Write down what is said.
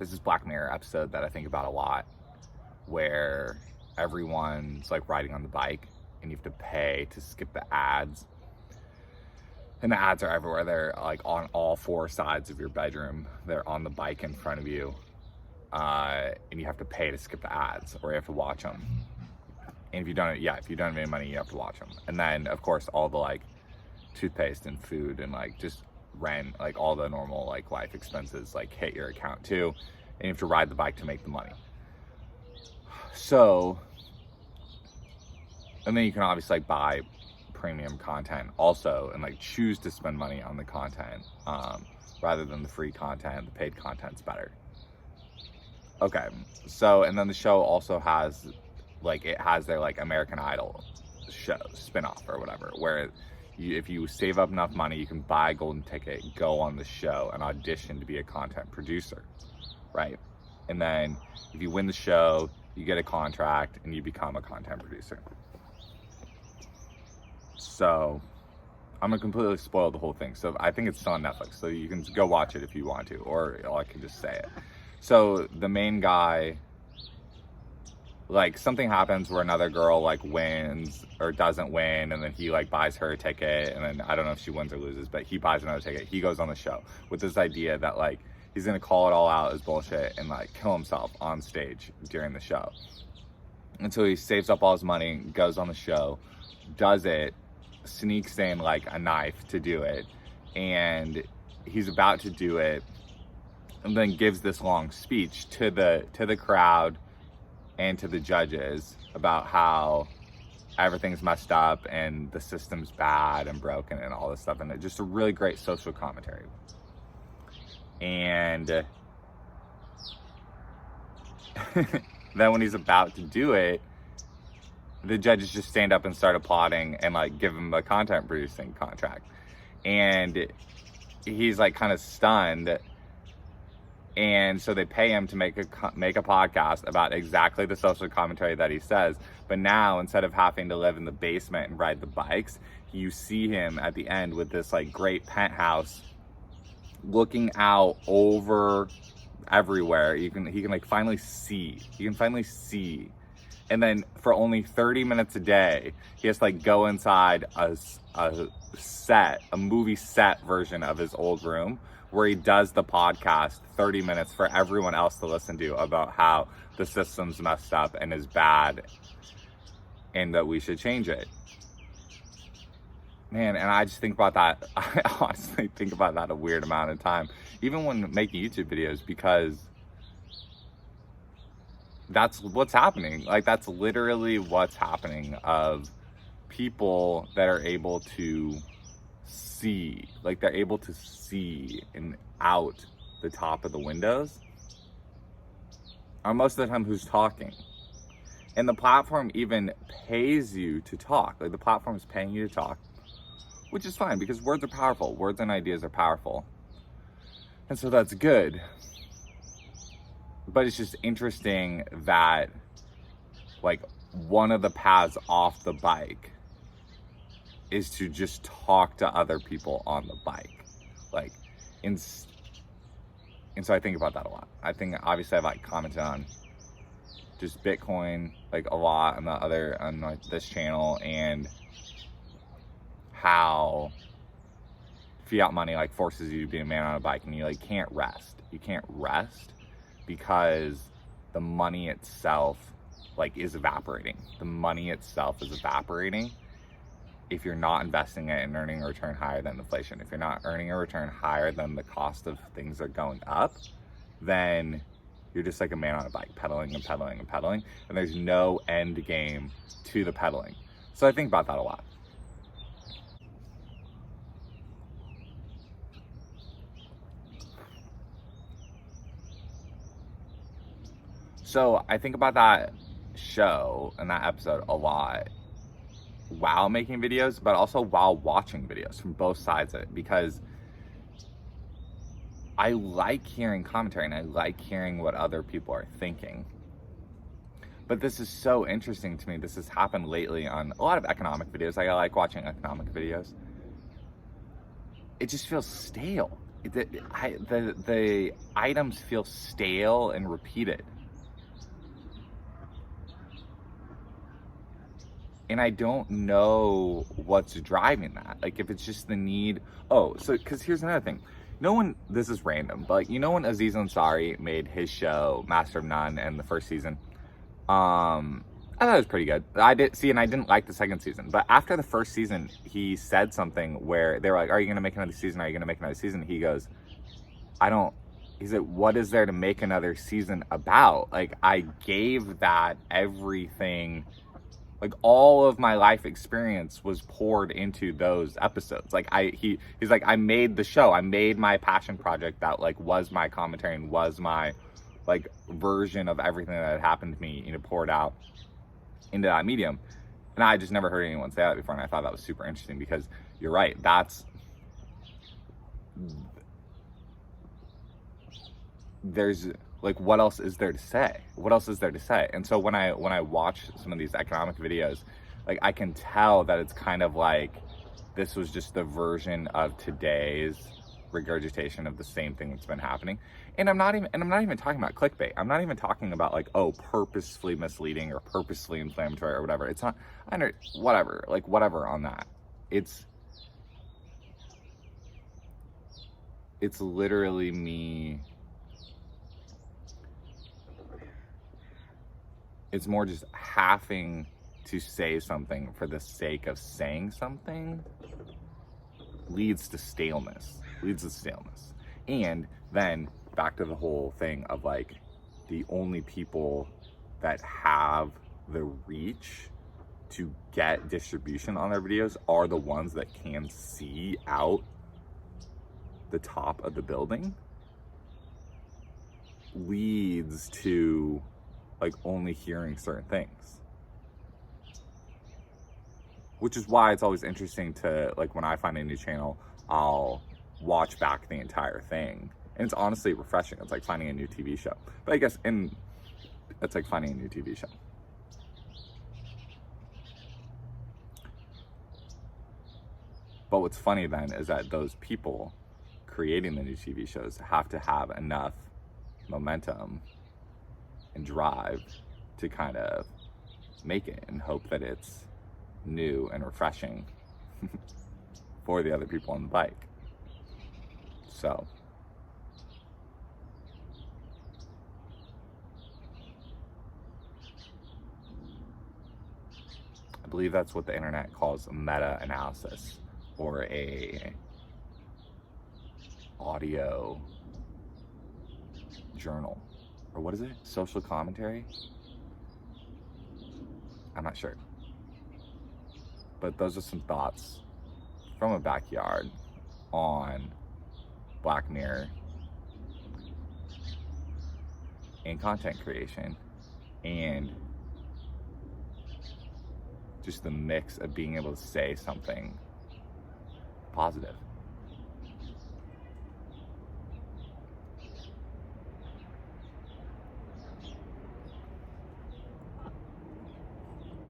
There's this Black Mirror episode that I think about a lot where everyone's like riding on the bike and you have to pay to skip the ads. And the ads are everywhere. They're like on all four sides of your bedroom. They're on the bike in front of you. And you have to pay to skip the ads, or you have to watch them. And if you don't have any money, you have to watch them. And then of course all the like toothpaste and food and like just rent, like all the normal like life expenses like hit your account too. And you have to ride the bike to make the money. So, and then you can obviously like buy premium content also and like choose to spend money on the content rather than the free content. The paid content's better. Okay, so, and then the show also has like, it has their like American Idol show spinoff or whatever, where if you save up enough money, you can buy a golden ticket, go on the show and audition to be a content producer, right? And then if you win the show, you get a contract and you become a content producer. So I'm gonna completely spoil the whole thing. So I think it's still on Netflix, so you can go watch it if you want to, or I can just say it. So the main guy, like something happens where another girl like wins or doesn't win, and then he like buys her a ticket, and then I don't know if she wins or loses, but he buys another ticket. He goes on the show with this idea that like he's gonna call it all out as bullshit and like kill himself on stage during the show. And so he saves up all his money, goes on the show, does it, sneaks in like a knife to do it, and he's about to do it, and then gives this long speech to the crowd and to the judges about how everything's messed up and the system's bad and broken and all this stuff, and it's just a really great social commentary. And then when he's about to do it, the judges just stand up and start applauding and like give him a content producing contract, and he's like kind of stunned. And so they pay him to make a podcast about exactly the social commentary that he says. But now, instead of having to live in the basement and ride the bikes, you see him at the end with this like great penthouse looking out over everywhere. He can like finally see. He can finally see. And then for only 30 minutes a day, he has to like go inside a movie set version of his old room, where he does the podcast 30 minutes for everyone else to listen to about how the system's messed up and is bad and that we should change it. Man, and I just think about that. I honestly think about that a weird amount of time, even when making YouTube videos, because that's what's happening. Like, that's literally what's happening, of people that are able to see, like they're able to see and out the top of the windows are most of the time who's talking. And the platform even pays you to talk. Like the platform is paying you to talk, which is fine because words are powerful. Words and ideas are powerful. And so that's good. But it's just interesting that like one of the paths off the bike is to just talk to other people on the bike. Like, and so I think about that a lot. I think obviously I've like commented on just Bitcoin like a lot on like this channel, and how fiat money like forces you to be a man on a bike, and you like can't rest. You can't rest because the money itself like is evaporating. The money itself is evaporating if you're not investing it and earning a return higher than inflation. If you're not earning a return higher than the cost of things are going up, then you're just like a man on a bike, pedaling and pedaling and pedaling, and there's no end game to the pedaling. So I think about that a lot. So I think about that show and that episode a lot while making videos, but also while watching videos from both sides of it, because I like hearing commentary and I like hearing what other people are thinking. But this is so interesting to me. This has happened lately on a lot of economic videos. Like, I like watching economic videos. It just feels stale. the items feel stale and repeated. And I don't know what's driving that. Like, if it's just the need. Oh, so, because here's another thing. No one, this is random, but like, when Aziz Ansari made his show, Master of None, and the first season, I thought it was pretty good. I didn't like the second season. But after the first season, he said something where they were like, are you going to make another season? Are you going to make another season? He goes, he said, what is there to make another season about? Like, I gave that everything. Like, all of my life experience was poured into those episodes. Like, he's like, I made the show. I made my passion project that, like, was my commentary and was my, like, version of everything that had happened to me, poured out into that medium. And I just never heard anyone say that before, and I thought that was super interesting, because you're right. There's, like, what else is there to say? What else is there to say? And so when I watch some of these economic videos, like, I can tell that it's kind of like this was just the version of today's regurgitation of the same thing that's been happening. And I'm not even talking about clickbait. I'm not even talking about, like, oh, purposefully misleading or purposefully inflammatory or whatever. It's not, whatever on that. It's literally me. It's more just having to say something for the sake of saying something leads to staleness. And then back to the whole thing of, like, the only people that have the reach to get distribution on their videos are the ones that can see out the top of the building, leads to, like, only hearing certain things. Which is why it's always interesting to, like, when I find a new channel, I'll watch back the entire thing. And it's honestly refreshing. It's like finding a new TV show. But I guess, it's like finding a new TV show. But what's funny then is that those people creating the new TV shows have to have enough momentum and drive to kind of make it, and hope that it's new and refreshing for the other people on the bike. So I believe that's what the internet calls a meta-analysis, or a audio journal, or what is it? Social commentary? I'm not sure. But those are some thoughts from a backyard on Black Mirror and content creation, and just the mix of being able to say something positive.